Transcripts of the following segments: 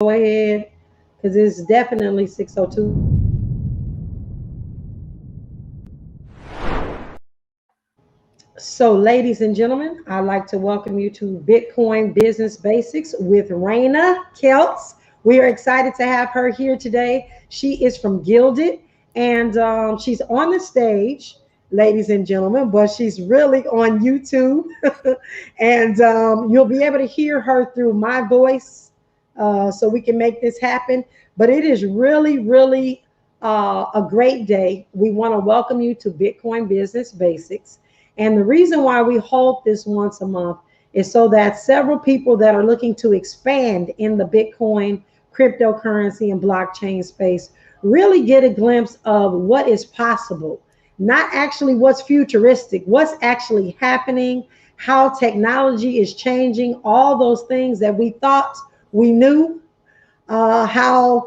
go ahead because it's definitely 6:02. So, ladies and gentlemen, I'd like to welcome you to Bitcoin Business Basics with Raina Kelts. We are excited to have her here today. She is from Gilded, and she's on the stage, ladies and gentlemen, but she's really on YouTube. And you'll be able to hear her through my voice so we can make this happen. But it is really a great day. We want to welcome you to Bitcoin Business Basics. And the reason why we hold this once a month is so that several people that are looking to expand in the Bitcoin, cryptocurrency, and blockchain space really get a glimpse of what is possible, not actually what's futuristic, what's actually happening, how technology is changing, all those things that we thought we knew, how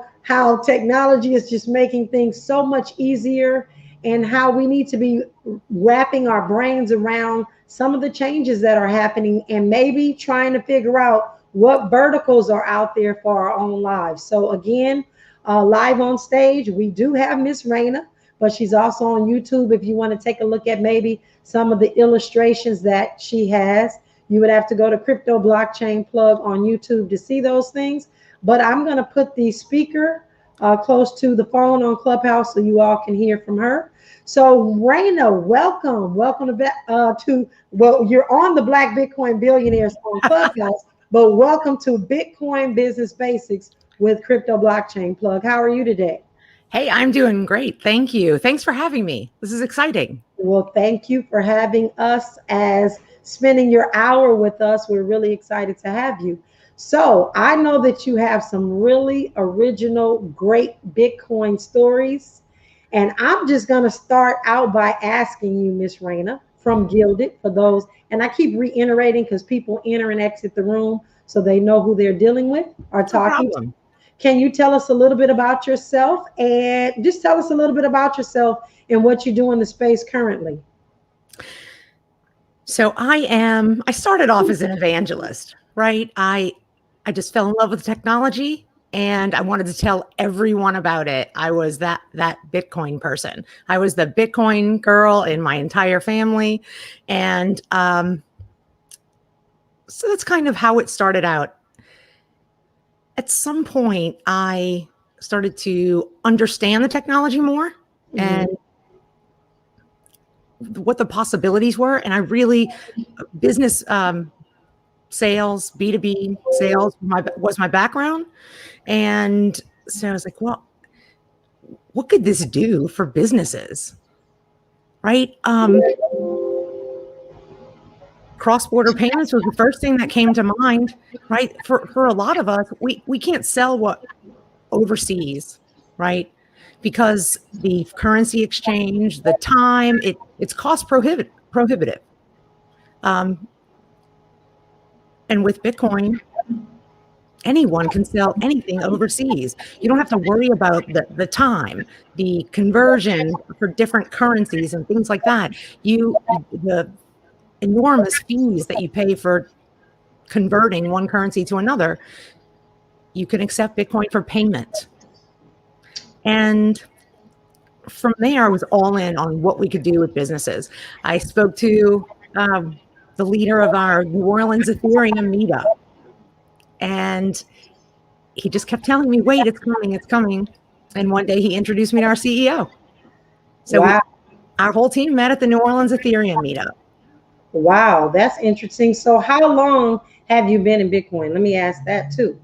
technology is just making things so much easier, and how we need to be wrapping our brains around some of the changes that are happening and maybe trying to figure out what verticals are out there for our own lives. So again, live on stage, we do have Miss Raina, but she's also on YouTube. If you want to take a look at maybe some of the illustrations that she has, you would have to go to Crypto Blockchain Plug on YouTube to see those things. But I'm going to put the speaker close to the phone on Clubhouse so you all can hear from her. So Raina, welcome well, you're on the Black Bitcoin Billionaires on Clubhouse, but welcome to Bitcoin Business Basics with Crypto Blockchain Plug. How are you today? Hey, I'm doing great. Thank you. Thanks for having me. This is exciting. Well, thank you for having us as spending your hour with us. We're really excited to have you. So I know that you have some really original, great Bitcoin stories. And I'm just going to start out by asking you, Miss Raina, from Gilded, for those, and I keep reiterating because people enter and exit the room so they know who they're dealing with or talking to. Can you tell us a little bit about yourself, and just tell us a little bit about yourself and what you do in the space currently? So I started off as an evangelist, right? I just fell in love with technology and I wanted to tell everyone about it. I was that Bitcoin person. I was the Bitcoin girl in my entire family. And so that's kind of how it started out. At some point, I started to understand the technology more and what the possibilities were. And I really, business sales, B2B sales was my background. And so I was like, well, what could this do for businesses? Right? Cross-border payments was the first thing that came to mind, right? For a lot of us, we can't sell what overseas, right? Because the currency exchange, the time, it's cost prohibitive. And with Bitcoin, anyone can sell anything overseas. You don't have to worry about the time, the conversion for different currencies and things like that. The enormous fees that you pay for converting one currency to another, you can accept Bitcoin for payment. And from there, I was all in on what we could do with businesses. I spoke to the leader of our New Orleans Ethereum meetup. And he just kept telling me, wait, it's coming. And one day he introduced me to our CEO. So wow. Our whole team met at the New Orleans Ethereum meetup. Wow, that's interesting. So how long have you been in Bitcoin? Let me ask that too.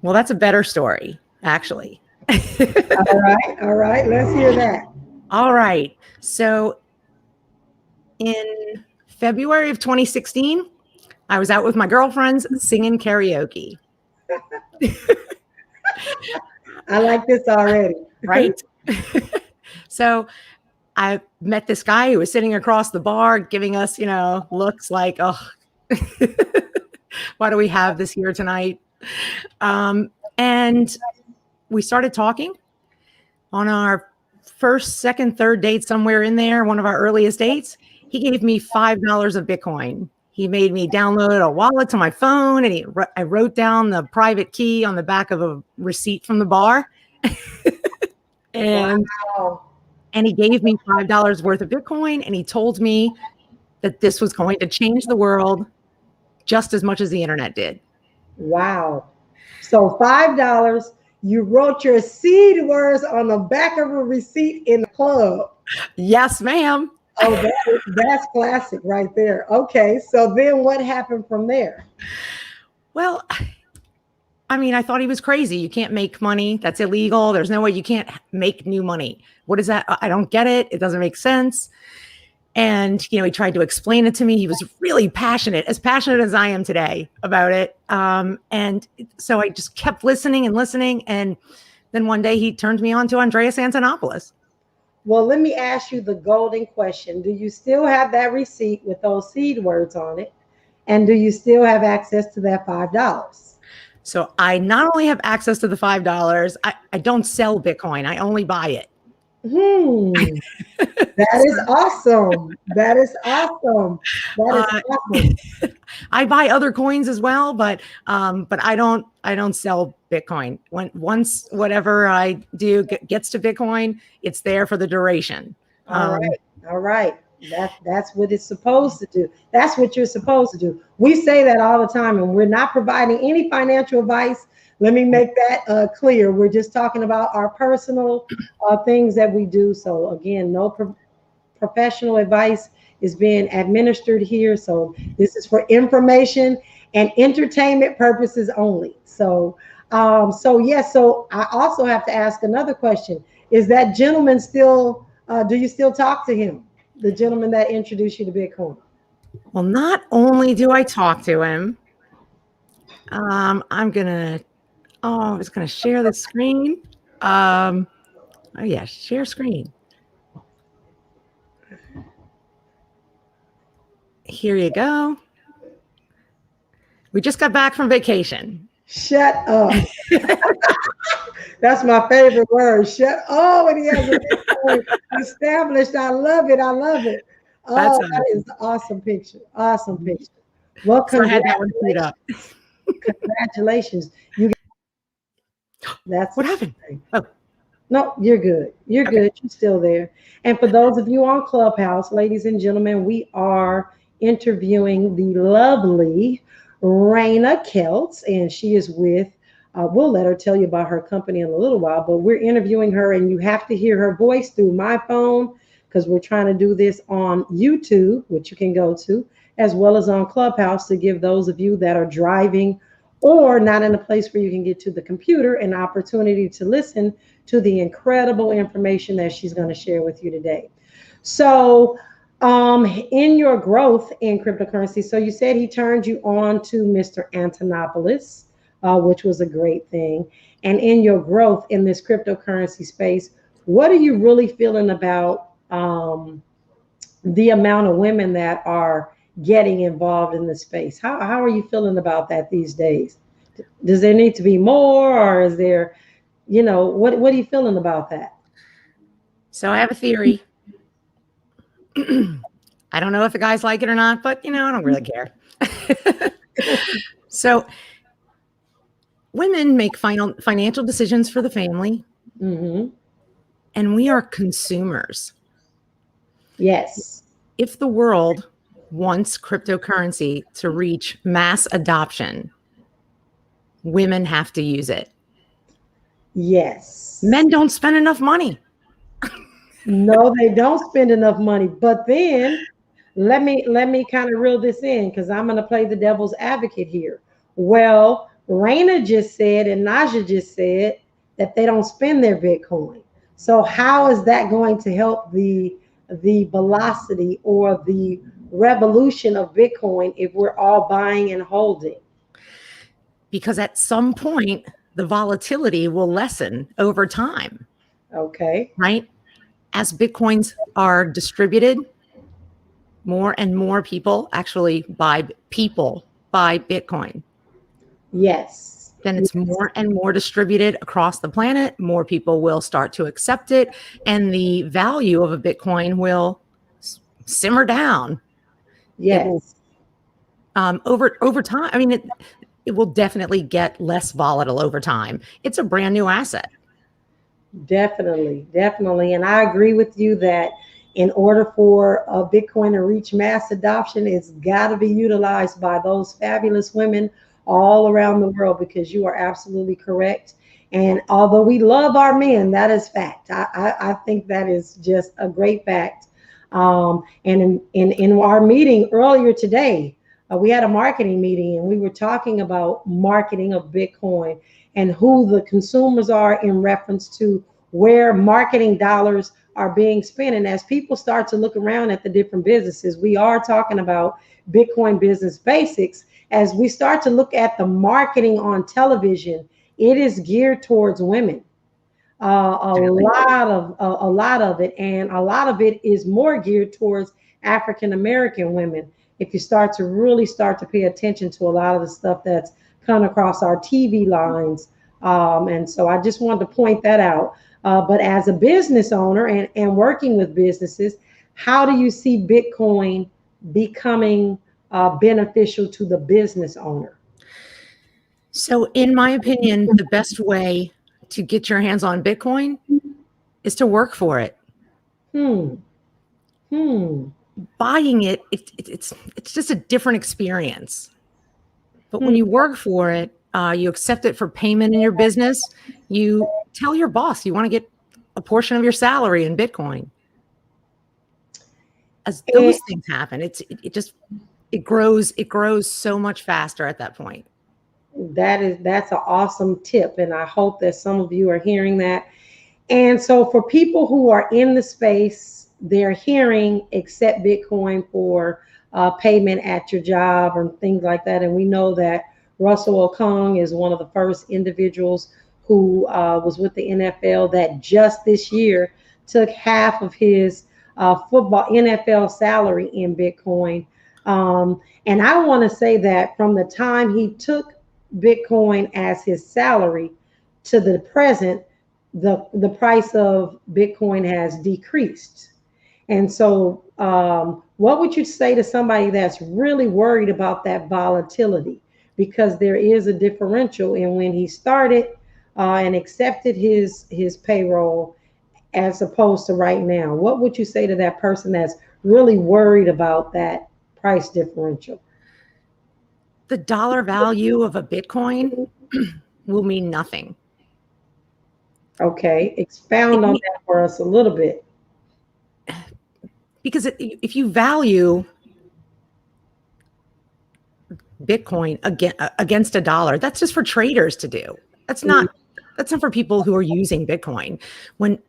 Well, that's a better story, actually. All right. Let's hear that. All right. So in February of 2016, I was out with my girlfriends singing karaoke. I like this already. Right? So I met this guy who was sitting across the bar giving us, looks like, oh, why do we have this here tonight? And we started talking on our first, second, third date, somewhere in there, one of our earliest dates. He gave me $5 of Bitcoin. He made me download a wallet to my phone, and I wrote down the private key on the back of a receipt from the bar. and Wow. he gave me $5 worth of Bitcoin, and he told me that this was going to change the world just as much as the internet did. Wow. So $5, you wrote your seed words on the back of a receipt in the club. Yes, ma'am. Oh, that's classic right there. Okay, so then what happened from there? Well, I mean, I thought he was crazy. You can't make money. That's illegal. There's no way you can't make new money. What is that? I don't get it. It doesn't make sense. And, he tried to explain it to me. He was really passionate as I am today about it. And so I just kept listening. And then one day he turned me on to Andreas Antonopoulos. Well, let me ask you the golden question. Do you still have that receipt with those seed words on it? And do you still have access to that $5? So I not only have access to the $5, I don't sell Bitcoin. I only buy it. That is awesome. That is awesome. I buy other coins as well, but I don't sell Bitcoin. Once whatever I do gets to Bitcoin, it's there for the duration. All right. That's what it's supposed to do. That's what you're supposed to do. We say that all the time, and we're not providing any financial advice. Let me make that clear. We're just talking about our personal things that we do. So again, no professional advice is being administered here. So this is for information and entertainment purposes only. So yes. So I also have to ask another question. Is that gentleman still? Do you still talk to him? The gentleman that introduced you to Bitcoin? Well, not only do I talk to him, I was gonna share the screen. Share screen. Here you go. We just got back from vacation. Shut up. That's my favorite word. Shut. Oh, and he has a Bitcoin established. I love it. Oh, that is an awesome picture. Awesome picture. Well, congratulations. Congratulations. What happened? Oh. No, you're good. You're good. You're still there. And for those of you on Clubhouse, ladies and gentlemen, we are interviewing the lovely Raina Casbon-Kelts, and she is with, we'll let her tell you about her company in a little while, but we're interviewing her, and you have to hear her voice through my phone because we're trying to do this on YouTube, which you can go to, as well as on Clubhouse to give those of you that are driving or not in a place where you can get to the computer an opportunity to listen to the incredible information that she's going to share with you today. So in your growth in cryptocurrency, so you said he turned you on to Mr. Antonopoulos, which was a great thing. And in your growth in this cryptocurrency space, what are you really feeling about the amount of women that are getting involved in the space? How are you feeling about that these days? Does there need to be more, or is there, what are you feeling about that? So I have a theory. I don't know if the guys like it or not, but I don't really care. So women make financial decisions for the family, and we are consumers. Yes. If the world wants cryptocurrency to reach mass adoption, women have to use it. Yes. Men don't spend enough money. No, they don't spend enough money. But then let me kind of reel this in, because I'm going to play the devil's advocate here. Well, Raina just said and Najah just said that they don't spend their Bitcoin. So how is that going to help the velocity or the revolution of Bitcoin if we're all buying and holding? Because at some point, the volatility will lessen over time. Okay. Right? As Bitcoins are distributed, more and more people actually buy Bitcoin. Yes. Then it's more and more distributed across the planet. More people will start to accept it, and the value of a Bitcoin will simmer down. Yes. over time. I mean, it will definitely get less volatile over time. It's a brand new asset. Definitely, definitely. And I agree with you that in order for Bitcoin to reach mass adoption, it's got to be utilized by those fabulous women all around the world, because you are absolutely correct. And although we love our men, that is fact. I think that is just a great fact. And in our meeting earlier today, we had a marketing meeting and we were talking about marketing of Bitcoin and who the consumers are in reference to where marketing dollars are being spent. And as people start to look around at the different businesses, we are talking about Bitcoin business basics. As we start to look at the marketing on television, it is geared towards women. A lot of it, and a lot of it is more geared towards African American women. If you start to pay attention to a lot of the stuff that's come across our TV lines, and so I just wanted to point that out. But as a business owner and working with businesses, how do you see Bitcoin becoming beneficial to the business owner? So, in my opinion, the best way to get your hands on Bitcoin is to work for it. Hmm. Hmm. Buying it's just a different experience. But when Hmm. you work for it, you accept it for payment in your business. You tell your boss you want to get a portion of your salary in Bitcoin. As those things happen, it grows so much faster at that point. That's an awesome tip, and I hope that some of you are hearing that. And so for people who are in the space, they're hearing accept Bitcoin for payment at your job and things like that. And we know that Russell Okung is one of the first individuals who was with the NFL that just this year took half of his football NFL salary in Bitcoin. And I want to say that from the time he took Bitcoin as his salary to the present, the price of Bitcoin has decreased. And so, what would you say to somebody that's really worried about that volatility? Because there is a differential in when he started and accepted his payroll as opposed to right now. What would you say to that person that's really worried about that price differential? The dollar value of a Bitcoin will mean nothing. Okay, expound on that for us a little bit. Because if you value Bitcoin against a dollar, that's just for traders to do. That's not for people who are using Bitcoin. When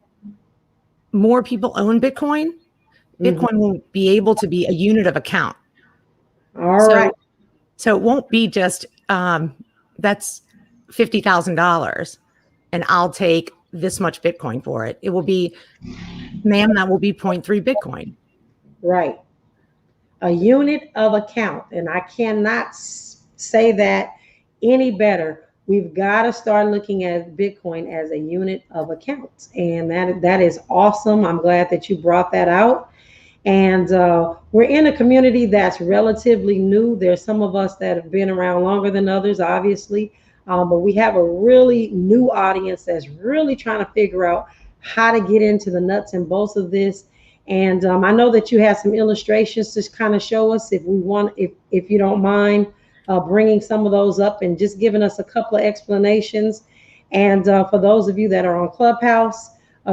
more people own Bitcoin, Bitcoin will be able to be a unit of account. All right. So it won't be just that's $50,000 and I'll take this much Bitcoin for it. It will be, ma'am, that will be 0.3 Bitcoin. Right. A unit of account. And I cannot say that any better. We've got to start looking at Bitcoin as a unit of account. And that is awesome. I'm glad that you brought that out. And we're in a community that's relatively new. There's some of us that have been around longer than others, obviously. But we have a really new audience that's really trying to figure out how to get into the nuts and bolts of this. And I know that you have some illustrations to kind of show us if you don't mind bringing some of those up and just giving us a couple of explanations. And for those of you that are on Clubhouse,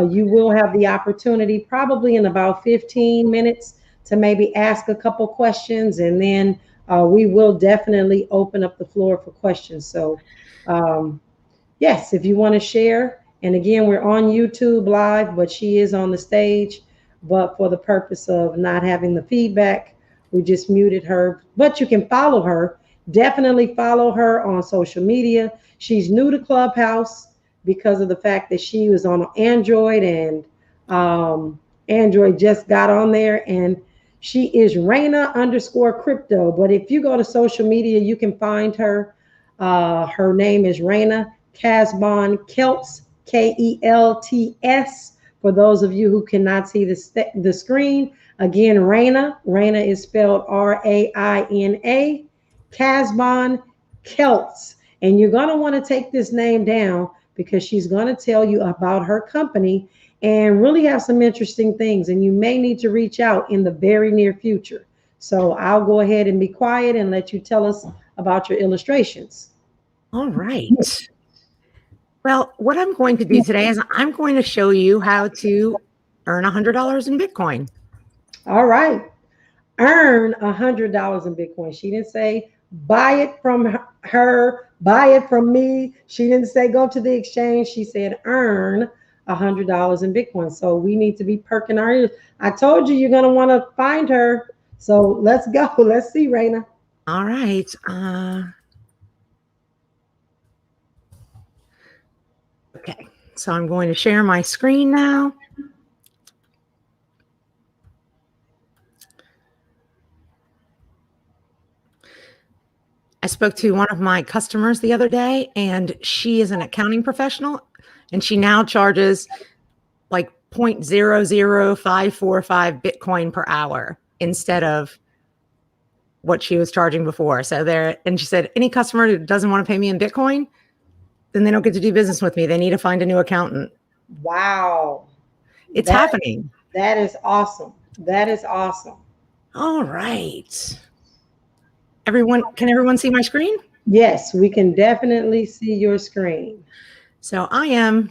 you will have the opportunity probably in about 15 minutes to maybe ask a couple questions, and then we will definitely open up the floor for questions. So yes, if you want to share. And again, we're on YouTube live, but she is on the stage. But for the purpose of not having the feedback, we just muted her. But you can follow her. Definitely follow her on social media. She's new to Clubhouse because of the fact that she was on Android, and Android just got on there, and she is Raina_crypto. But if you go to social media, you can find her. Her name is Raina Casbon-Kelts, Kelts. For those of you who cannot see the screen, again, Raina is spelled Raina, Casbon-Kelts. And you're going to want to take this name down because she's going to tell you about her company and really have some interesting things. And you may need to reach out in the very near future. So I'll go ahead and be quiet and let you tell us about your illustrations. All right. Well, what I'm going to do today is I'm going to show you how to earn $100 in Bitcoin. All right. Earn $100 in Bitcoin. She didn't say buy it from her, buy it from me. She didn't say go to the exchange. She said earn $100 in Bitcoin. So we need to be perking our ears. I told you you're going to want to find her. So let's go. Let's see, Raina. All right. Okay. So I'm going to share my screen now. I spoke to one of my customers the other day, and she is an accounting professional, and she now charges like 0.00545 Bitcoin per hour instead of what she was charging before. So and she said, any customer who doesn't want to pay me in Bitcoin, then they don't get to do business with me. They need to find a new accountant. Wow. It's happening. That is awesome. That is awesome. All right. Can everyone see my screen? Yes, we can definitely see your screen. So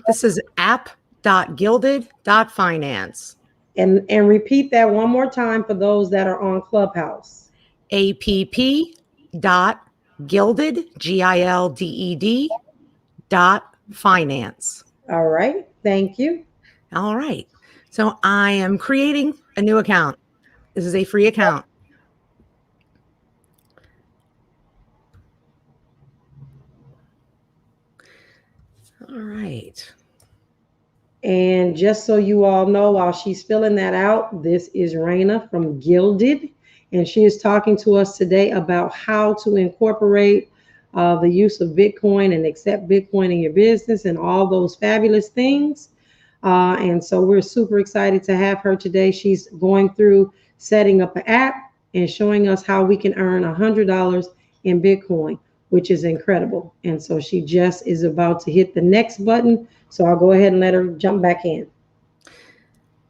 this is app.gilded.finance. And repeat that one more time for those that are on Clubhouse. app.gilded, Gilded, .finance. All right. Thank you. All right. So I am creating a new account. This is a free account. All right. And just so you all know, while she's filling that out, this is Raina from Gilded, and she is talking to us today about how to incorporate the use of Bitcoin and accept Bitcoin in your business and all those fabulous things. And so we're super excited to have her today. She's going through setting up an app and showing us how we can earn $100 in Bitcoin, which is incredible. And so she just is about to hit the next button. So I'll go ahead and let her jump back in.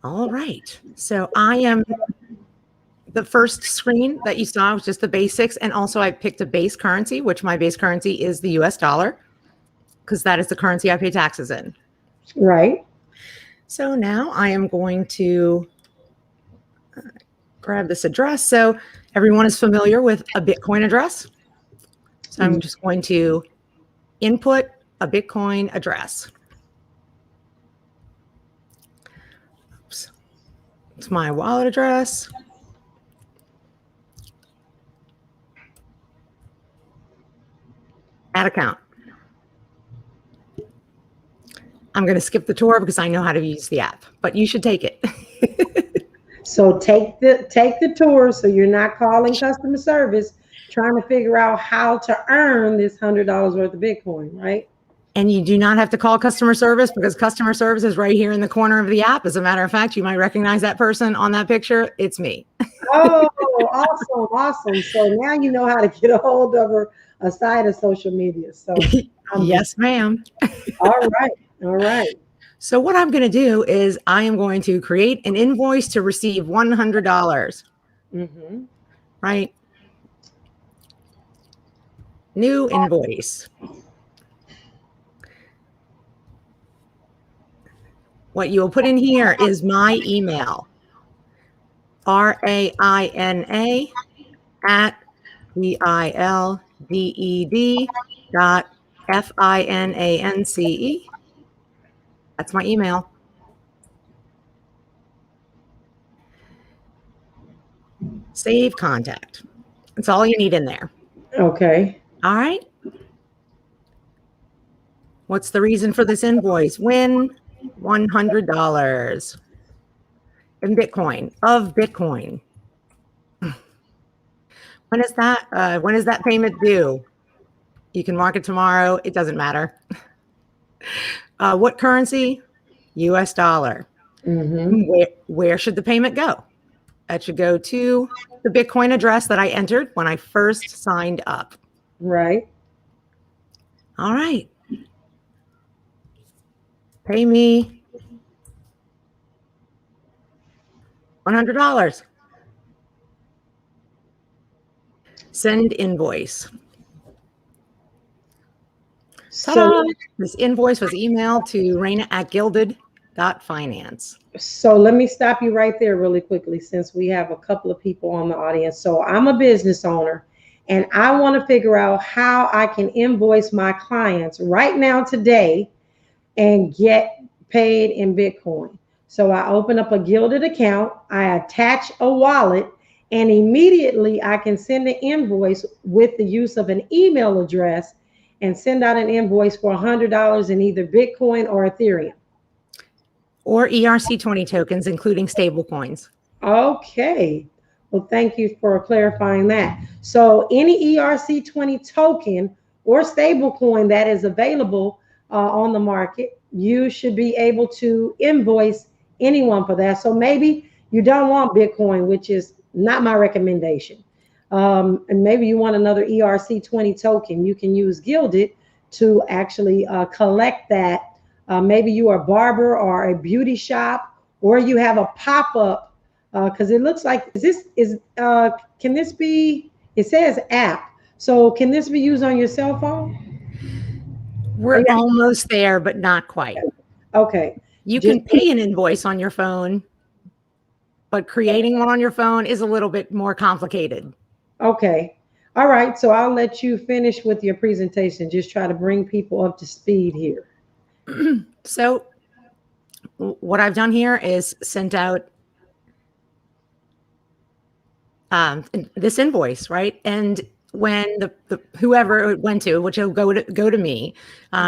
All right. So the first screen that you saw was just the basics. And also I picked a base currency, which my base currency is the US dollar, because that is the currency I pay taxes in. Right. So now I am going to grab this address. So everyone is familiar with a Bitcoin address. So I'm just going to input a Bitcoin address. Oops. It's my wallet address. Add account. I'm going to skip the tour because I know how to use the app, but you should take it. So take the tour so you're not calling customer service trying to figure out how to earn this $100 worth of Bitcoin, right? And you do not have to call customer service because customer service is right here in the corner of the app. As a matter of fact, you might recognize that person on that picture. It's me. Oh, awesome, awesome. So now you know how to get a hold of her aside of social media. So yes, ma'am. All right. All right. So what I'm going to do is I am going to create an invoice to receive $100. Mm-hmm. Right? New invoice. What you'll put in here is my email. RAINA at BILDED.FINANCE. That's my email. Save contact. That's all you need in there. Okay. All right. What's the reason for this invoice? Win $100 in Bitcoin, of Bitcoin. When is that payment due? You can mark it tomorrow. It doesn't matter. What currency? US dollar. Mm-hmm. Where should the payment go? That should go to the Bitcoin address that I entered when I first signed up. Right. All right. Pay me $100. Send invoice. Ta-da! So, This invoice was emailed to Raina at Gilded.finance. so let me stop you right there really quickly since we have a couple of people on the audience. So I'm a business owner and I want to figure out how I can invoice my clients right now today and get paid in Bitcoin. So I open up a Gilded account, I attach a wallet, and immediately I can send an invoice with the use of an email address and send out an invoice for $100 in either Bitcoin or Ethereum. Or ERC20 tokens, including stable coins. Okay. Well, thank you for clarifying that. So any ERC20 token or stable coin that is available on the market, you should be able to invoice anyone for that. So maybe you don't want Bitcoin, which is not my recommendation. And maybe you want another ERC20 token. You can use Gilded to actually collect that. Maybe you are a barber or a beauty shop, or you have a pop-up because it looks like can this be, it says app, so can this be used on your cell phone? We're almost there, but not quite. Okay. You can pay an invoice on your phone, but creating one on your phone is a little bit more complicated. Okay. All right. So I'll let you finish with your presentation. Just try to bring people up to speed here. So what I've done here is sent out this invoice, right? And when the whoever it went to, which will go to me,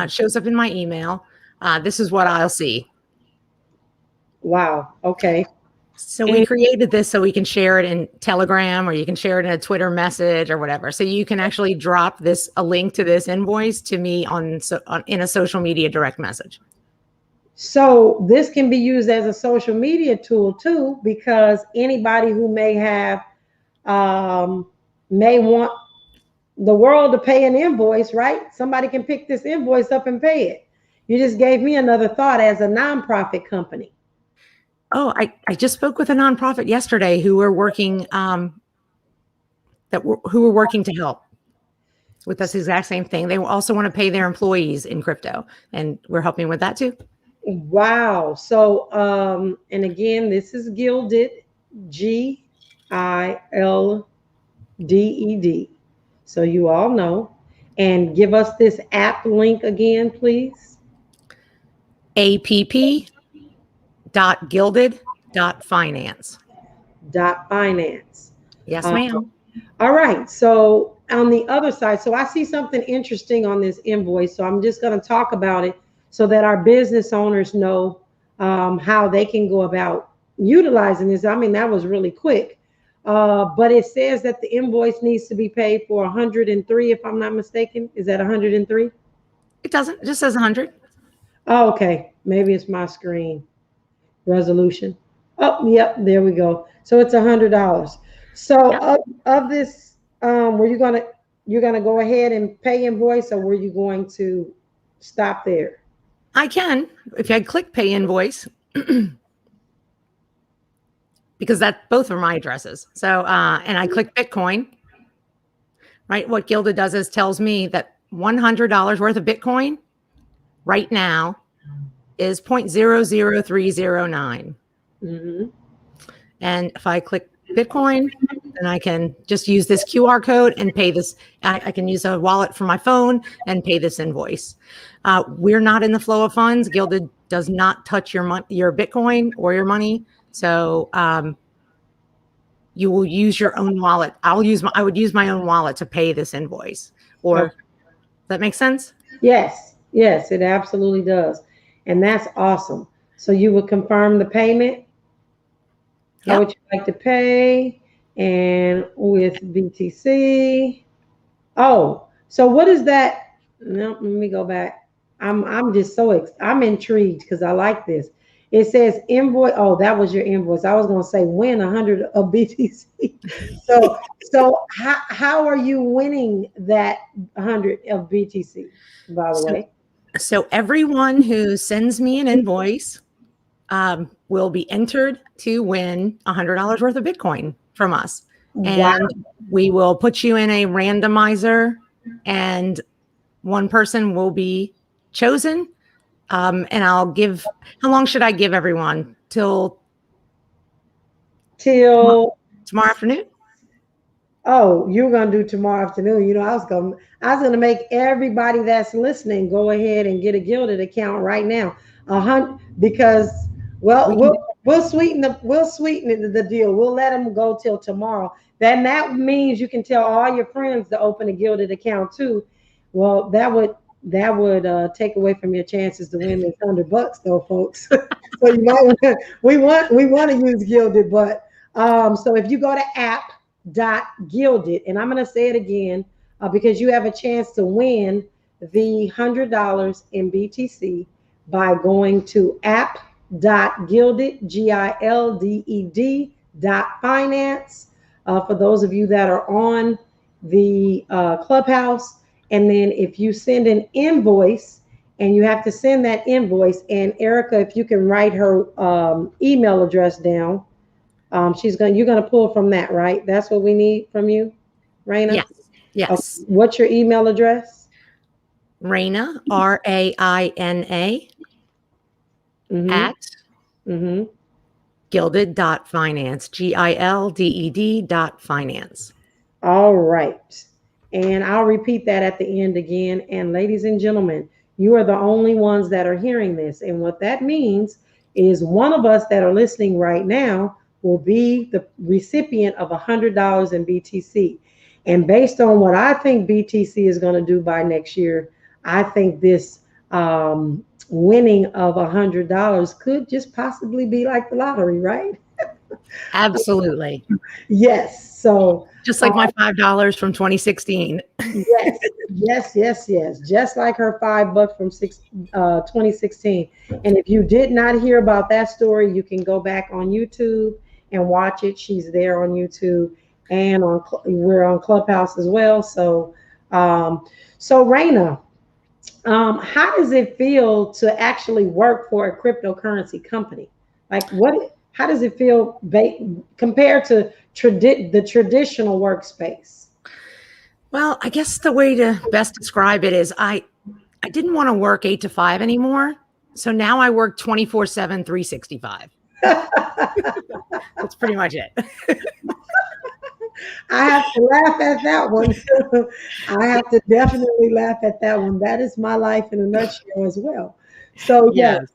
shows up in my email, this is what I'll see. Wow. Okay. So we created this so we can share it in Telegram, or you can share it in a Twitter message or whatever. So you can actually drop a link to this invoice to me in a social media direct message. So this can be used as a social media tool too, because anybody who may want the world to pay an invoice, right? Somebody can pick this invoice up and pay it. You just gave me another thought as a nonprofit company. Oh, I just spoke with a nonprofit yesterday who were working who were working to help with this exact same thing. They also want to pay their employees in crypto, and we're helping with that too. Wow. So and again, this is Gilded, Gilded. So you all know. And give us this app link again, please. app.gilded.finance. .finance. Yes, ma'am. All right. So on the other side, so I see something interesting on this invoice. So I'm just going to talk about it so that our business owners know how they can go about utilizing this. I mean, that was really quick. But it says that the invoice needs to be paid for 103, if I'm not mistaken. Is that 103? It doesn't. It just says 100. Oh, okay. Maybe it's my screen resolution. Oh, yep. There we go. So it's $100. So yep. of this, you're gonna go ahead and pay invoice, or were you going to stop there? I can, if I click pay invoice. Because both are my addresses. So, and I click Bitcoin, right? What Gilded does is tells me that $100 worth of Bitcoin right now is 0.00309. Mm-hmm. And if I click Bitcoin, then I can just use this QR code and pay this. I can use a wallet for my phone and pay this invoice. We're not in the flow of funds. Gilded does not touch your Bitcoin or your money. So you will use your own wallet. I would use my own wallet to pay this invoice. Or does that make sense? Yes, it absolutely does. And that's awesome. So you would confirm the payment. Yep. How would you like to pay? And with BTC. Oh, so what is that? No, let me go back. I'm just I'm intrigued because I like this. It says invoice. Oh, that was your invoice. I was going to say win 100 of BTC. So how are you winning that 100 of BTC, by the So, way? so everyone who sends me an invoice will be entered to win $100 worth of Bitcoin from us. Wow. And we will put you in a randomizer, and one person will be chosen. And I'll give, how long should I give everyone? Till Till tomorrow afternoon? Oh, you're gonna do tomorrow afternoon. I was gonna make everybody that's listening go ahead and get a Gilded account right now. Because well, We can, we'll sweeten the deal. We'll let them go till tomorrow. Then that means you can tell all your friends to open a Gilded account too. Well, that would take away from your chances to win this $100 though, folks. So you might we want to use Gilded, but so if you go to app.gilded, and I'm going to say it again because you have a chance to win the $100 in BTC by going to app.gilded, GILDED.finance. For those of you that are on the Clubhouse, and then if you send an invoice, and you have to send that invoice, and Erica, if you can write her email address down, you're gonna pull from that, right? That's what we need from you, Raina. yes, yes. Okay. What's your email address? Raina, RAINA Mm-hmm. at Mm-hmm. gilded.finance, GILDED.finance. All right. And I'll repeat that at the end again. And ladies and gentlemen, you are the only ones that are hearing this. And what that means is one of us that are listening right now will be the recipient of $100 in BTC. And based on what I think BTC is going to do by next year, I think this winning of $100 could just possibly be like the lottery, right? Absolutely. Yes. So Just like my $5 from 2016. yes, yes. Just like her $5 from 2016. And if you did not hear about that story, you can go back on YouTube and watch it. She's there on YouTube, and we're on Clubhouse as well. So Raina, how does it feel to actually work for a cryptocurrency company? Like how does it feel compared to the traditional workspace? Well, I guess the way to best describe it is I didn't want to work 8 to 5 anymore. So now I work 24/7, 365. That's pretty much it. I have to laugh at that one. I have to definitely laugh at that one. That is my life in a nutshell as well. So yes, Yes.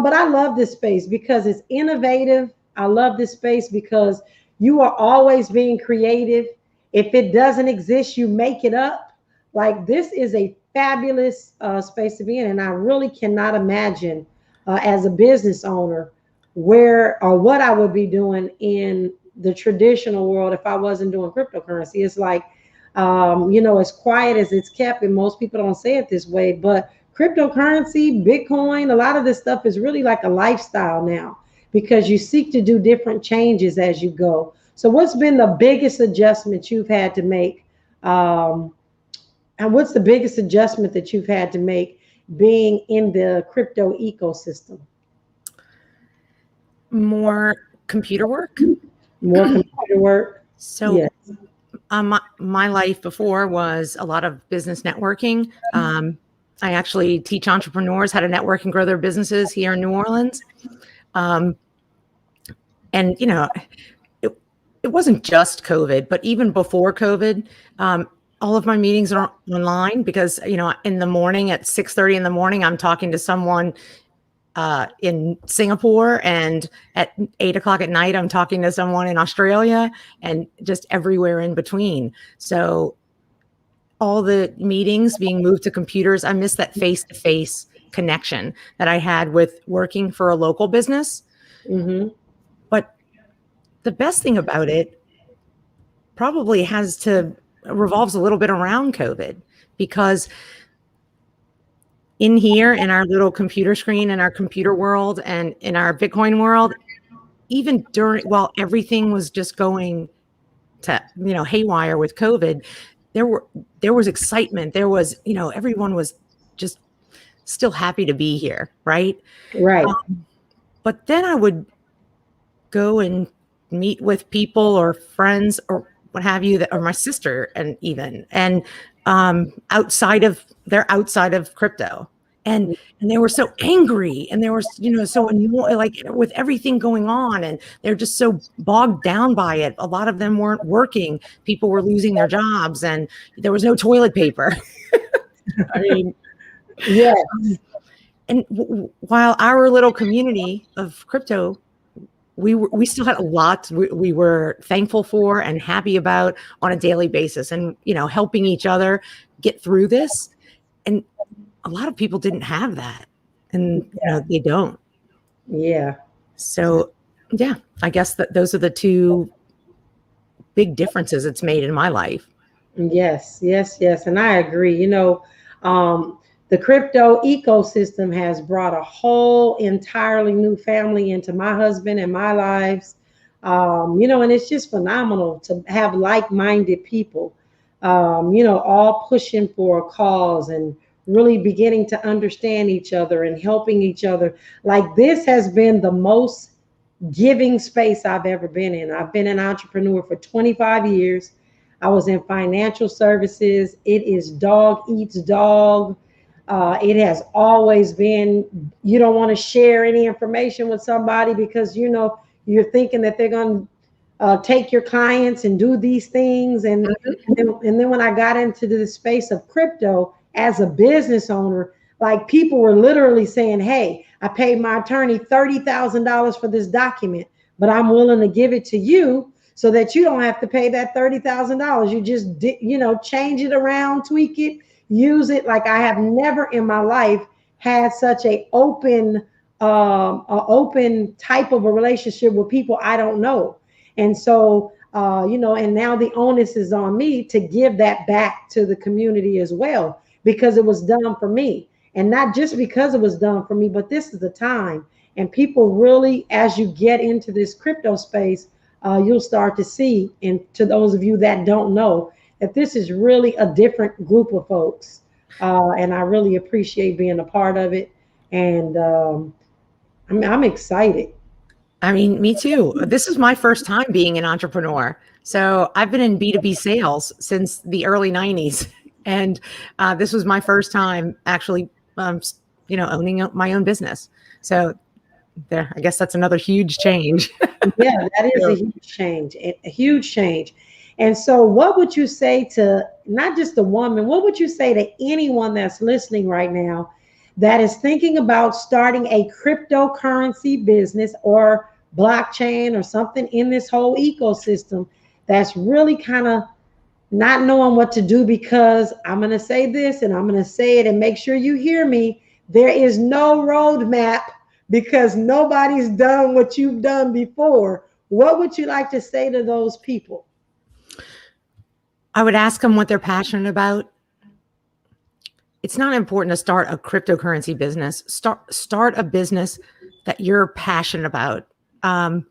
but I love this space because it's innovative. I love this space because you are always being creative. If it doesn't exist, you make it up. Like this is a fabulous space to be in, and I really cannot imagine as a business owner where or what I would be doing in the traditional world if I wasn't doing cryptocurrency. It's like, as quiet as it's kept, and most people don't say it this way, but cryptocurrency, Bitcoin, a lot of this stuff is really like a lifestyle now because you seek to do different changes as you go. So, what's been the biggest adjustment you've had to make? And what's the biggest adjustment that you've had to make being in the crypto ecosystem? More computer work. More computer work? So Yes. my life before was a lot of business networking. I actually teach entrepreneurs how to network and grow their businesses here in New Orleans. And, it wasn't just COVID, but even before COVID, all of my meetings are online because, in the morning at 6:30 in the morning, I'm talking to someone in Singapore, and at 8 o'clock at night, I'm talking to someone in Australia, and just everywhere in between. So all the meetings being moved to computers, I miss that face-to-face connection that I had with working for a local business. Mm-hmm. But the best thing about it probably revolves a little bit around COVID, because in here in our little computer screen, in our computer world and in our Bitcoin world, even while everything was just going to, haywire with COVID, there was excitement. There was, everyone was just still happy to be here. Right. Right. But then I would go and meet with people or friends or what have you, or my sister, and outside of crypto, and they were so angry, and they were so annoyed, like with everything going on, and they're just so bogged down by it. A lot of them weren't working. People were losing their jobs, and there was no toilet paper. I mean, yeah. And while our little community of crypto, we still had a lot we were thankful for and happy about on a daily basis, and helping each other get through this. And a lot of people didn't have that, and they don't. Yeah. So yeah, I guess that those are the two big differences it's made in my life. Yes, yes, yes. And I agree. The crypto ecosystem has brought a whole entirely new family into my husband and my lives. And it's just phenomenal to have like-minded people, all pushing for a cause and really beginning to understand each other and helping each other. Like, this has been the most giving space I've ever been in. I've been an entrepreneur for 25 years. I was in financial services. It is dog eats dog. It has always been, you don't want to share any information with somebody because, you're thinking that they're going to take your clients and do these things. And then when I got into the space of crypto as a business owner, like, people were literally saying, hey, I paid my attorney $30,000 for this document, but I'm willing to give it to you so that you don't have to pay that $30,000. You just, change it around, tweak it, use it. Like, I have never in my life had such a open type of a relationship with people I don't know. And so, and now the onus is on me to give that back to the community as well, because it was done for me. And not just because it was done for me, but this is the time. And people really, as you get into this crypto space, you'll start to see, and to those of you that don't know, that this is really a different group of folks. And I really appreciate being a part of it. And I'm excited. I mean, me too. This is my first time being an entrepreneur. So I've been in B2B sales since the early 90s. And this was my first time actually, owning my own business. So there, I guess that's another huge change. Yeah, that is a huge change, a huge change. And so what would you say to not just a woman, what would you say to anyone that's listening right now that is thinking about starting a cryptocurrency business or blockchain or something in this whole ecosystem, that's really kind of not knowing what to do? Because I'm going to say this and I'm going to say it and make sure you hear me. There is no roadmap because nobody's done what you've done before. What would you like to say to those people? I would ask them what they're passionate about. It's not important to start a cryptocurrency business. Start a business that you're passionate about, and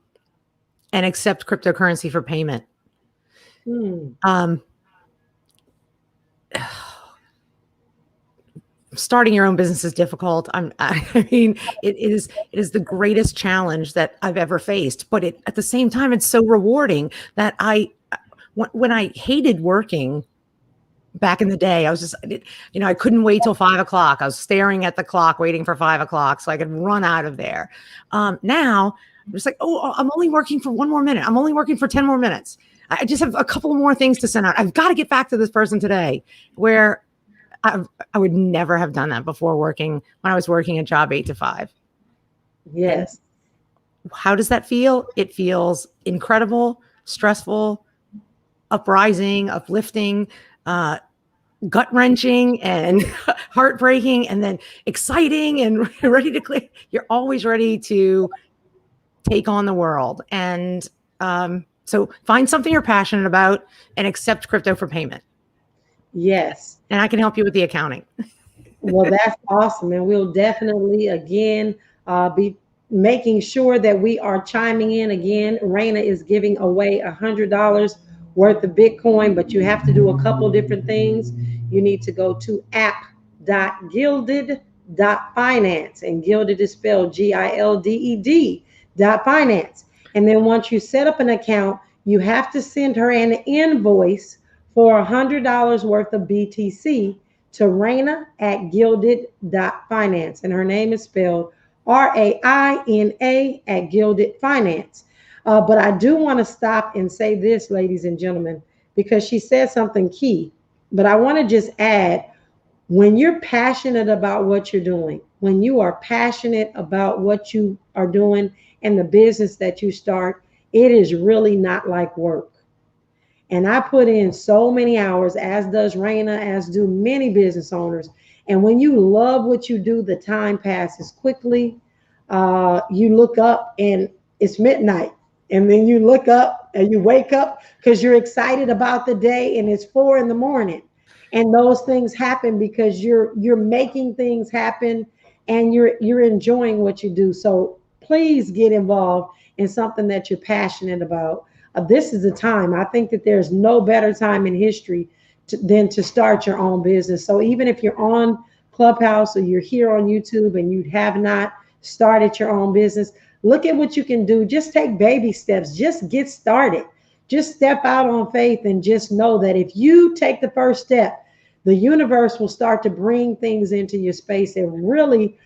accept cryptocurrency for payment. Starting your own business is difficult. I mean, it is the greatest challenge that I've ever faced. But at the same time, it's so rewarding that when I hated working back in the day, I was just, I couldn't wait till 5 o'clock. I was staring at the clock, waiting for 5 o'clock so I could run out of there. Now I'm just like, oh, I'm only working for 1 more minute. I'm only working for 10 more minutes. I just have a couple more things to send out. I've got to get back to this person today, where I would never have done that before, when I was working a job 8 to 5. Yes. And how does that feel? It feels incredible, stressful, uprising, uplifting, gut-wrenching, and heartbreaking, and then exciting and ready to click. You're always ready to take on the world. And so find something you're passionate about and accept crypto for payment. Yes. And I can help you with the accounting. Well, that's awesome. And we'll definitely, again, be making sure that we are chiming in. Again, Raina is giving away $100 worth of Bitcoin, but you have to do a couple different things. You need to go to app.gilded.finance, and Gilded is spelled Gilded .finance. And then once you set up an account, you have to send her an invoice for $100 worth of BTC to Raina at gilded.finance. And her name is spelled Raina at Gilded Finance. But I do want to stop and say this, ladies and gentlemen, because she said something key. But I want to just add, when you're passionate about what you're doing, when you are passionate about what you are doing and the business that you start, it is really not like work. And I put in so many hours, as does Raina, as do many business owners. And when you love what you do, the time passes quickly. You look up and it's midnight. And then you look up and you wake up because you're excited about the day, and it's 4 in the morning. And those things happen because you're making things happen, and you're enjoying what you do. So please get involved in something that you're passionate about. This is the time. I think that there's no better time in history than to start your own business. So even if you're on Clubhouse or you're here on YouTube and you have not started your own business, look at what you can do. Just take baby steps. Just get started. Just step out on faith and just know that if you take the first step, the universe will start to bring things into your space. And really,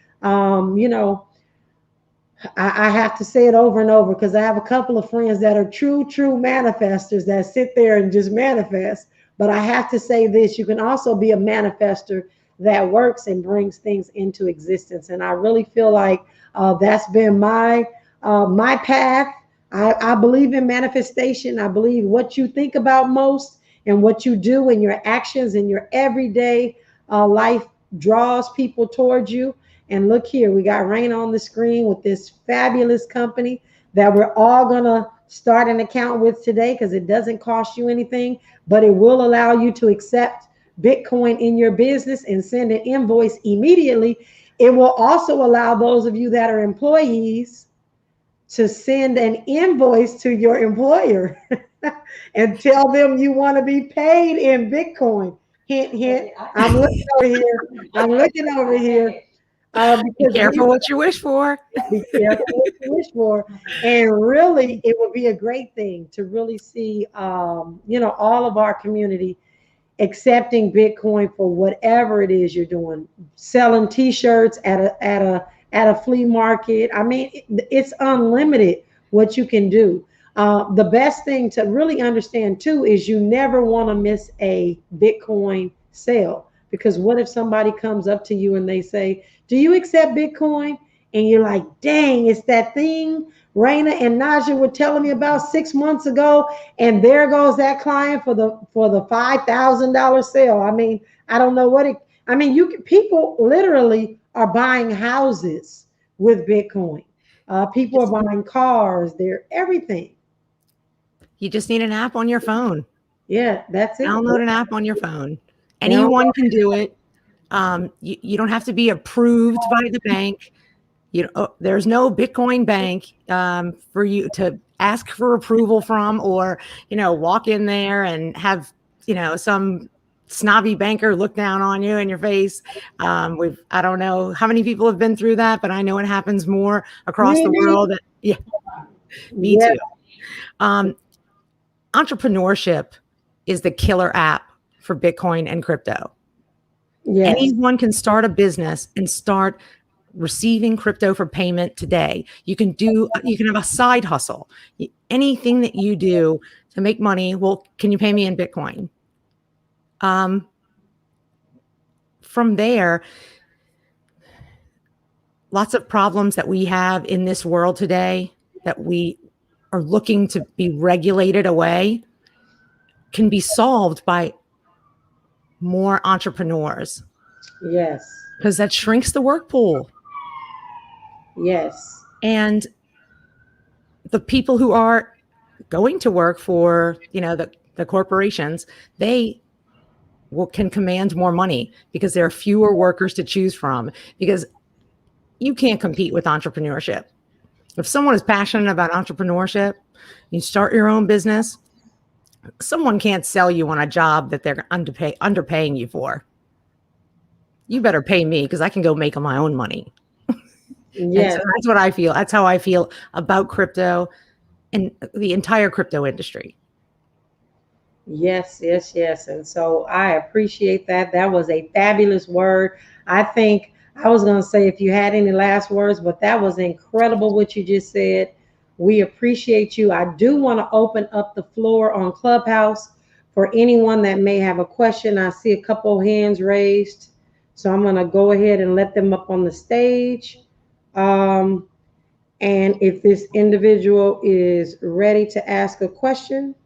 I have to say it over and over because I have a couple of friends that are true manifestors that sit there and just manifest. But I have to say this, you can also be a manifester that works and brings things into existence. And I really feel like that's been my path. I believe in manifestation. I believe what you think about most and what you do and your actions in your everyday life draws people towards you. And look here, we got Raina on the screen with this fabulous company that we're all going to start an account with today, because it doesn't cost you anything, but it will allow you to accept Bitcoin in your business and send an invoice immediately. It will also allow those of you that are employees to send an invoice to your employer and tell them you want to be paid in Bitcoin. Hint, hint. I'm looking over here. I'm looking over here. Be careful what you wish for. Be careful what you wish for. And really, it would be a great thing to really see, all of our community accepting Bitcoin for whatever it is you're doing. Selling T-shirts at a flea market. I mean, it's unlimited what you can do. The best thing to really understand too is you never want to miss a Bitcoin sale, because what if somebody comes up to you and they say, "Do you accept Bitcoin?" And you're like, "Dang, it's that thing Raina and Najah were telling me about 6 months ago, and there goes that client for the $5,000 sale." I mean, I don't know what it. I mean, people literally are buying houses with Bitcoin. People are buying cars. They're everything. You just need an app on your phone. Yeah, that's it. Download an app on your phone. Anyone can do it. You don't have to be approved by the bank. There's no Bitcoin bank for you to ask for approval from, or walk in there and have some snobby banker look down on you in your face. I don't know how many people have been through that, but I know it happens more across the world. Yeah, me too. Entrepreneurship is the killer app for Bitcoin and crypto. Yes. Anyone can start a business and start receiving crypto for payment today. You can have a side hustle. Anything that you do to make money, well, can you pay me in Bitcoin? From there, lots of problems that we have in this world today that we are looking to be regulated away can be solved by more entrepreneurs. Yes. Because that shrinks the work pool. Yes. And the people who are going to work for, the corporations, they can command more money because there are fewer workers to choose from, because you can't compete with entrepreneurship. If someone is passionate about entrepreneurship, you start your own business, someone can't sell you on a job that they're underpaying you for. You better pay me because I can go make my own money. And Yes. so that's what I feel. That's how I feel about crypto and the entire crypto industry. Yes, yes, yes. And so I appreciate that. That was a fabulous word. I think I was going to say if you had any last words, but that was incredible what you just said. We appreciate you. I do want to open up the floor on Clubhouse for anyone that may have a question. I see a couple hands raised. So I'm going to go ahead and let them up on the stage. And if this individual is ready to ask a question,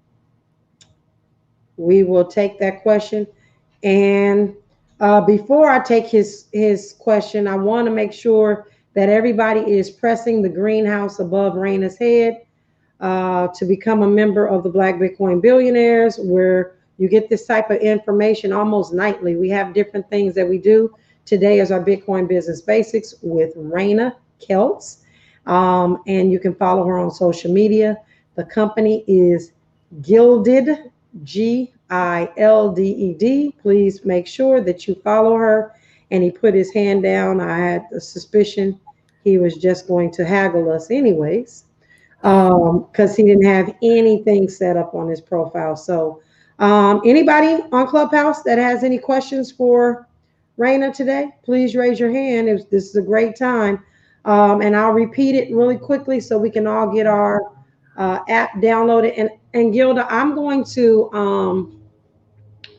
we will take that question. And before I take his question, I want to make sure that everybody is pressing the greenhouse above Raina's head to become a member of the Black Bitcoin Billionaires, where you get this type of information almost nightly. We have different things that we do. Today is our Bitcoin Business Basics with Raina Kelts. And you can follow her on social media. The company is Gilded, Gilded. Please make sure that you follow her. And he put his hand down. I had a suspicion he was just going to haggle us anyways, because he didn't have anything set up on his profile. So anybody on Clubhouse that has any questions for Raina today, please raise your hand. This is a great time. And I'll repeat it really quickly so we can all get our app downloaded. And Gilda, I'm going to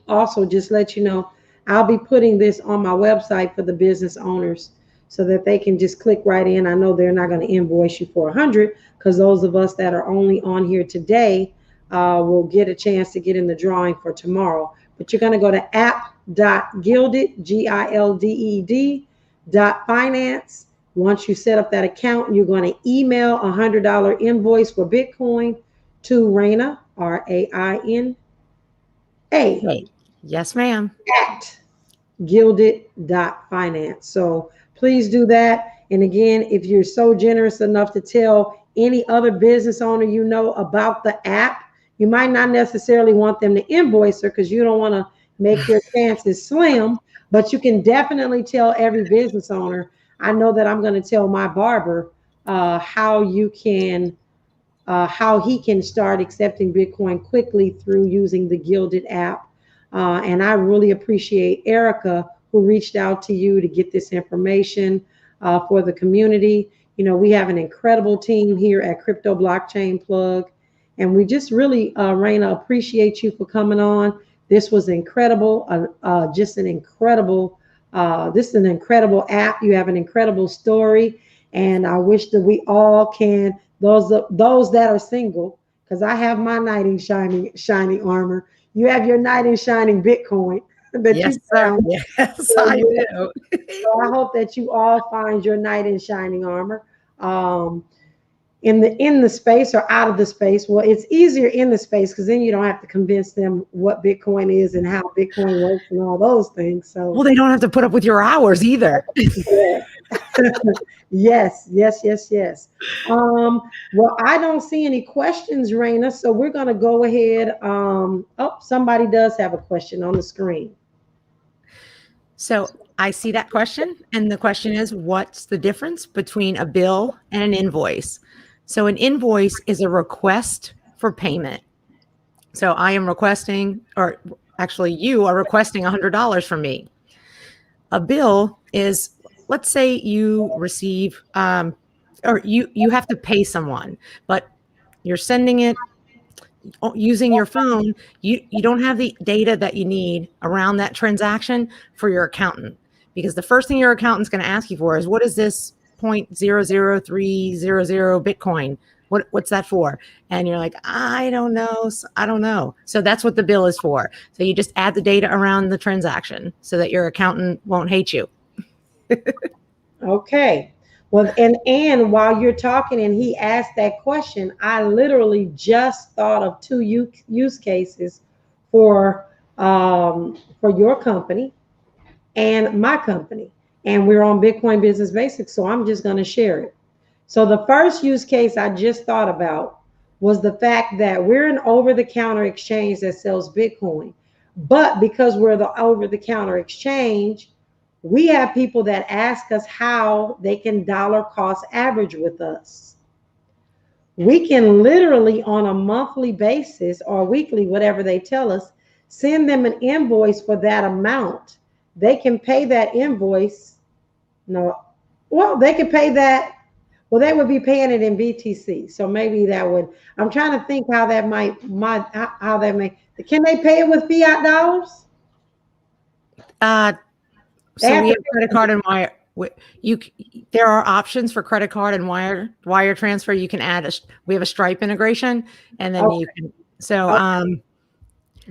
also just let you know, I'll be putting this on my website for the business owners so that they can just click right in. I know they're not going to invoice you for 100, because those of us that are only on here today will get a chance to get in the drawing for tomorrow. But you're going to go to app.gilded, Gilded.finance. Once you set up that account, you're going to email a $100 invoice for Bitcoin to Raina, Raina. Hey. Yes, ma'am. At Gilded.finance. So please do that. And again, if you're so generous enough to tell any other business owner you know about the app, you might not necessarily want them to invoice her because you don't want to make your chances slim, but you can definitely tell every business owner. I know that I'm going to tell my barber how he can start accepting Bitcoin quickly through using the Gilded app. And I really appreciate Erica, who reached out to you to get this information for the community. You know, we have an incredible team here at Crypto Blockchain Plug. And we just really, Raina, appreciate you for coming on. This was incredible, this is an incredible app. You have an incredible story. And I wish that we all can, those that are single, because I have my knight in shining armor. You have your knight in shining Bitcoin. Yes, sir. Yes, I do. So I hope that you all find your knight in shining armor. In the space or out of the space. Well, it's easier in the space because then you don't have to convince them what Bitcoin is and how Bitcoin works and all those things. So well, they don't have to put up with your hours either. Yes. Well, I don't see any questions, Raina, so we're going to go ahead. Somebody does have a question on the screen. So I see that question, and the question is, what's the difference between a bill and an invoice? So an invoice is a request for payment. So I am requesting, or actually you are requesting $100 from me. A bill is, let's say you receive, or you have to pay someone, but you're sending it using your phone. You don't have the data that you need around that transaction for your accountant, because the first thing your accountant's going to ask you for is, what is this 0.00300 Bitcoin? What's that for? And you're like, I don't know. So that's what the bill is for. So you just add the data around the transaction so that your accountant won't hate you. Okay. Well, and while you're talking and he asked that question, I literally just thought of two use cases for for your company and my company. And we're on Bitcoin Business Basics, so I'm just going to share it. So the first use case I just thought about was the fact that we're an over-the-counter exchange that sells Bitcoin. But because we're the over-the-counter exchange, we have people that ask us how they can dollar cost average with us. We can literally on a monthly basis or weekly, whatever they tell us, send them an invoice for that amount. They can pay that invoice. No, well, they could pay that. Well, they would be paying it in BTC. So maybe that would, I'm trying to think how that how that may, can they pay it with fiat dollars? So we have credit card and wire. There are options for credit card and wire transfer. You can add we have a Stripe integration, and then you can. So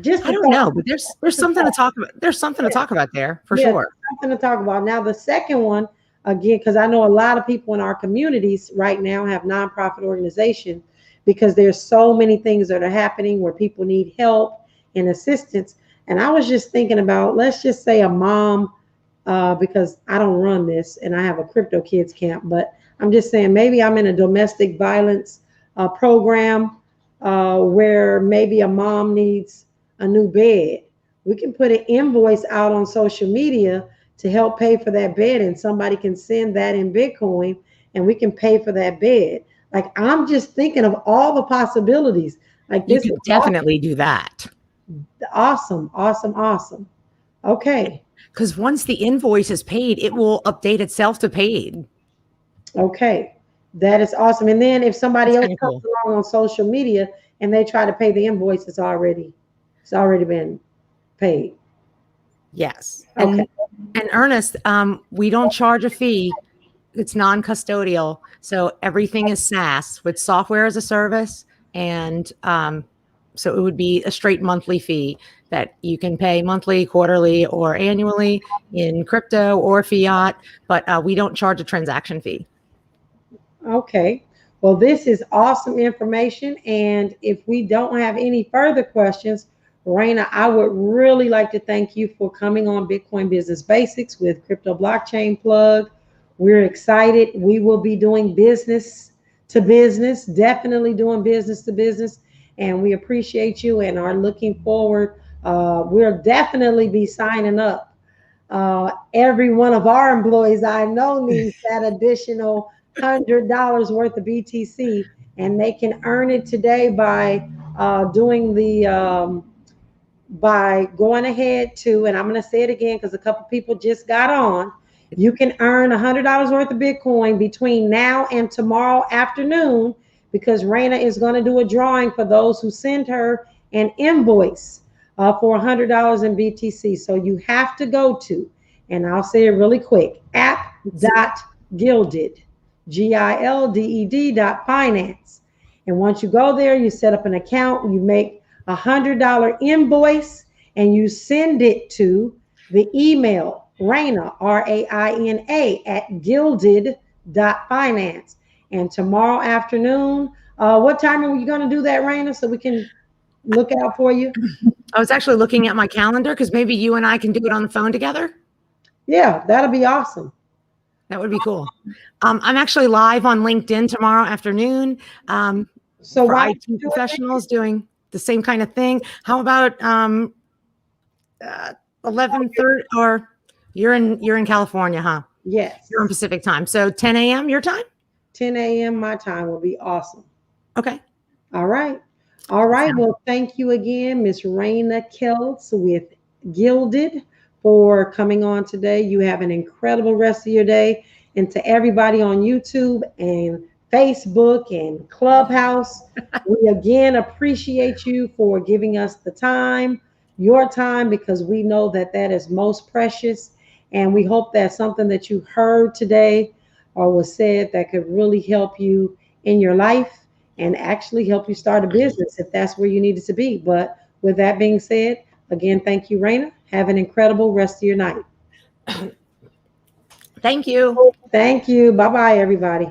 just I don't know, but there's something to talk about. There's something to talk about there for sure. Something to talk about. Now the second one, again, because I know a lot of people in our communities right now have nonprofit organizations because there's so many things that are happening where people need help and assistance. And I was just thinking about, let's just say a mom, because I don't run this and I have a crypto kids camp, but I'm just saying maybe I'm in a domestic violence program where maybe a mom needs a new bed. We can put an invoice out on social media to help pay for that bed, and somebody can send that in Bitcoin and we can pay for that bed. Like, I'm just thinking of all the possibilities. Like, this you can definitely do that. Awesome. Okay. Because once the invoice is paid, it will update itself to paid. Okay. That is awesome. And then if somebody else comes along on social media and they try to pay the invoice, it's already been paid. Yes. Okay. And Ernest, we don't charge a fee. It's non-custodial. So everything is SaaS with software as a service. And so it would be a straight monthly fee that you can pay monthly, quarterly, or annually in crypto or fiat, but we don't charge a transaction fee. Okay. Well, this is awesome information. And if we don't have any further questions, Raina, I would really like to thank you for coming on Bitcoin Business Basics with Crypto Blockchain Plug. We're excited. We will be doing business to business, definitely doing business to business. And we appreciate you and are looking forward. We'll definitely be signing up. Every one of our employees I know needs that additional $100 worth of BTC, and they can earn it today by doing the by going ahead to, and I'm going to say it again because a couple people just got on. You can earn $100 worth of Bitcoin between now and tomorrow afternoon, because Raina is going to do a drawing for those who send her an invoice for $100 in BTC. So you have to go to, and I'll say it really quick, app.gilded, GILDED.finance. And once you go there, you set up an account, you make $100 invoice, and you send it to the email Raina, RAINA, at gilded.finance. And tomorrow afternoon, what time are you going to do that, Raina, so we can look out for you? I was actually looking at my calendar because maybe you and I can do it on the phone together. Yeah, that'll be awesome. That would be cool. I'm actually live on LinkedIn tomorrow afternoon. So for IT professionals doing the same kind of thing. How about 11:30? Or you're in California, huh? Yes. You're on Pacific time. So 10 a.m. your time? 10 a.m. my time will be awesome. Okay. All right. Well, thank you again, Miss Raina Casbon-Kelts with Gilded, for coming on today. You have an incredible rest of your day. And to everybody on YouTube and Facebook and Clubhouse, we again appreciate you for giving us the time, your time, because we know that that is most precious. And we hope that something that you heard today or was said that could really help you in your life and actually help you start a business if that's where you needed to be. But with that being said, again, thank you, Raina. Have an incredible rest of your night. Thank you. Thank you. Bye-bye, everybody.